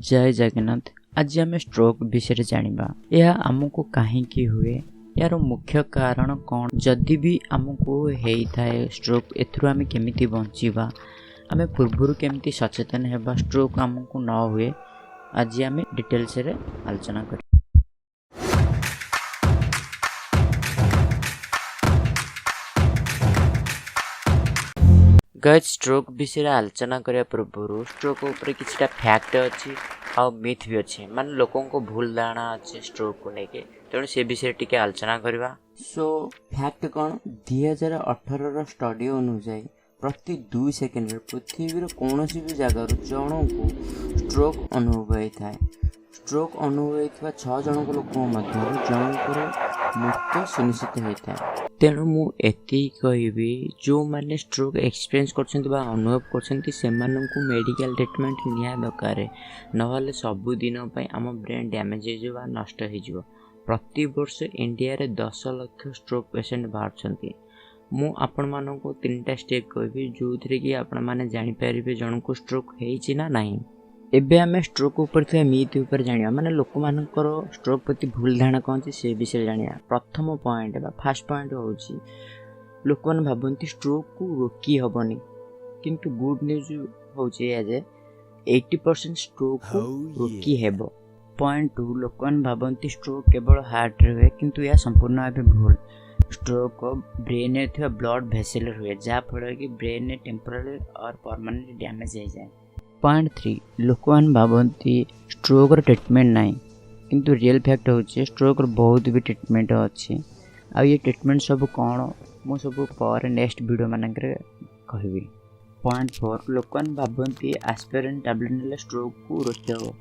जय जगन्नाथ। आज आम स्ट्रोक विषय जानिबा। यह आमको कहीं हुए, यार मुख्य कारण कौन, जदि भी आमको होता है स्ट्रोक एथुरु आम केमिति बंचिबा, आम पूर्व केमिति सचेतन हेबा स्ट्रोक आमको न हुए, आज आम डिटेल्स रे आलोचना कर। गाइस, स्ट्रोक विषय आलोचना करने पूर्व स्ट्रोक उपर किछटा फैक्ट अच्छी आ मिथ भी अच्छे, मान लोकों को भूल धारणा अच्छे स्ट्रोक को लेके, तेणु से विषय टिके आलोचना करवा। सो फैक्ट कौन, 2018 स्टडी अनुसार प्रति 2 सेकेंड पृथ्वी कौन भी जगार जन को स्ट्रोक अनुभव होता है। स्ट्रोक अनुभव होता 6 जन लोक मध्य जनकर मृत्यु सुनिश्चित होता है। तेणु मुझे कहबी जो मैंने स्ट्रोक एक्सपीरियंस अनुभव कर मेडिकल ट्रीटमेंट निया दरकार, नहले सबुदिन आम ब्रेन डैमेज हो नष्ट हो। प्रति वर्ष इंडिया रे 10 लाख स्ट्रोक पेशेंट बाहर। मु आपण मानक 3टा स्टेप कहबी जो थी कि आपण माने जानि परिबे जन को स्ट्रोक हेछि ना नहीं। एबे आम स्ट्रोक उपर थे मिथ उपर जानिया, माने लोक मानकर स्ट्रोक प्रति भूल धारणा कौन से विषय जानिया। प्रथम पॉइंट बा फर्स्ट पॉइंट होची, लोक मन भाबंती स्ट्रोक को रोकी हबनी, किंतु गुड न्यूज होची जे 80% स्ट्रोक को रोकी हेबो। पॉइंट 2, लोक मन भाबंती स्ट्रोक केवल हार्ट रे हुए, किंतु यह संपूर्ण भाबे भूल। स्ट्रोक ब्रेन रे थिबा ब्लड वेसल हुए, जा फल कि ब्रेन रे टेम्पररी और परमानेंट डैमेज हो जाए। पॉइंट 3, लोक मान भावती स्ट्रोक ट्रीटमेंट नहीं, किंतु रियल फैक्ट होचे स्ट्रोक बहुत भी ट्रीटमेंट अच्छे। आ ये ट्रीटमेंट सब कौन मु सब पर नेक्स्ट वीडियो मानक कहबी। पॉइंट 4, लोक मान भावती एस्पिरिन टैबलेट ने स्ट्रोक को रोकब,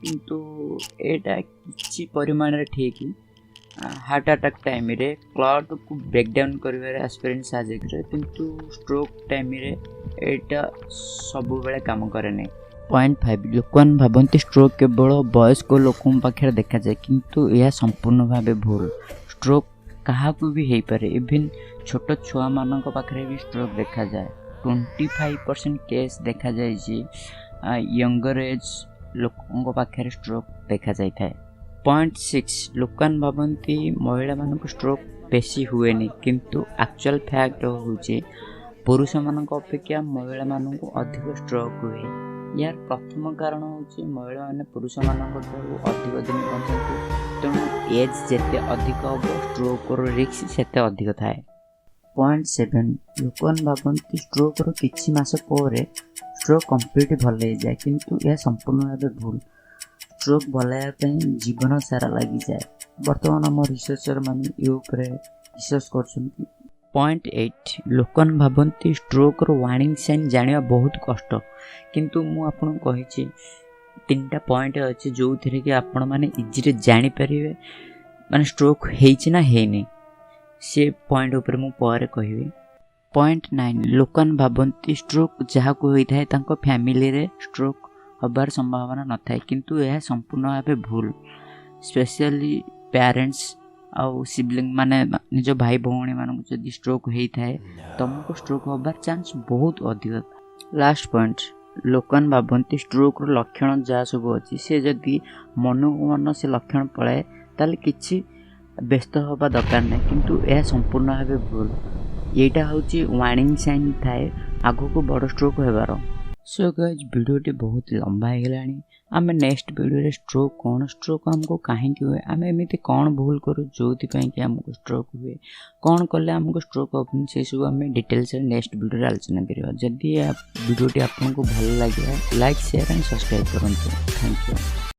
किंतु एटा किछि परिमाण रे ठीक। हार्ट अटैक टाइम रे क्लॉट को ब्रेक डाउन करिवारे एस्पिरिन साहाय्य करे, किंतु स्ट्रोक टाइम रे एटा सब बेले काम करे नहीं। पॉइंट 5, लोक भावती स्ट्रोक केवल वयस्क लोकों पाखे देखा जाए, किंतु यह संपूर्ण भाव भूल। स्ट्रोक क्या भी हो पारे, इवन छोट छुआ मान पाखे भी स्ट्रोक देखा जाए। 25% केस देखा जाए यंगर एज लोकों पाखे स्ट्रोक देखा जाए। पॉइंट 6, लोक भावती महिला मानक स्ट्रोक बेसी हुए नहीं, किंतु एक्चुअल फैक्ट होचे पुरुष मानक अपेक्षा महिला मानक अधिक स्ट्रोक हुए। यार प्रथम कारण होची महिला माने पुरुष मानक अधिक दिन बंचती, तेणु एज जेते अधिक हम स्ट्रोक रिस्क सेते अधिक थाए। पॉइंट 7, लोक भावती स्ट्रोक किछि मास पर स्ट्रोक कंप्लीट भल हो जाए, किंतु यह संपूर्ण भाव भूल। स्ट्रोक भलाइबा जीवन सारा लगी जाए। बर्तमान आम रिसर्चर मान रिसर्च कर। पॉइंट 8, लोक भावती स्ट्रोक वार्निंग साइन जानिया बहुत कष्ट, किंतु मु आपन कहिछि 3टा पॉइंट अच्छे जो थी कि आपण माने इजी जानि परिबे माने स्ट्रोक हेछि ना हेनी। से पॉइंट ऊपर मु पर कहबी। पॉइंट 9, लोक भावती स्ट्रोक जहाँ को होता है तांको फैमिली रे स्ट्रोक हबार संभावना न थाए, किंतु यह संपूर्ण भाव भूल। स्पेशली पेरेंट्स आउ सिबलिंग माने निज भाई भौणी मान जदि स्ट्रोक होता है तुमको स्ट्रोक हबार चांस बहुत अधिक। लास्ट पॉइंट, लोक भावती स्ट्रोक लक्षण जहाँ सब अच्छी से जदि मन को मन से लक्षण पलाए ताले किछि व्यस्त हवा दरकार नहीं, किंतु यह संपूर्ण भाव भूल। यहीटा होची वार्निंग साइन थाए आगो को बड़ स्ट्रोक होबार। सो गाइस, वीडियोटी बहुत लंबा हो गलानी। आम नेक्स्ट वीडियो स्ट्रोक कौन, स्ट्रोक हमको कहीं हुए, आम एमती कौन भूल करूँ जो कि आमको स्ट्रोक हुए, कौन कले आमको स्ट्रोक हेनी, से सब आम डिटेल्स नेक्स्ट वीडियो आलोचना करिया। जदि वीडियोटी आपको भल लगे लाइक शेयर एंड सब्सक्राइब करूँ। Thank you.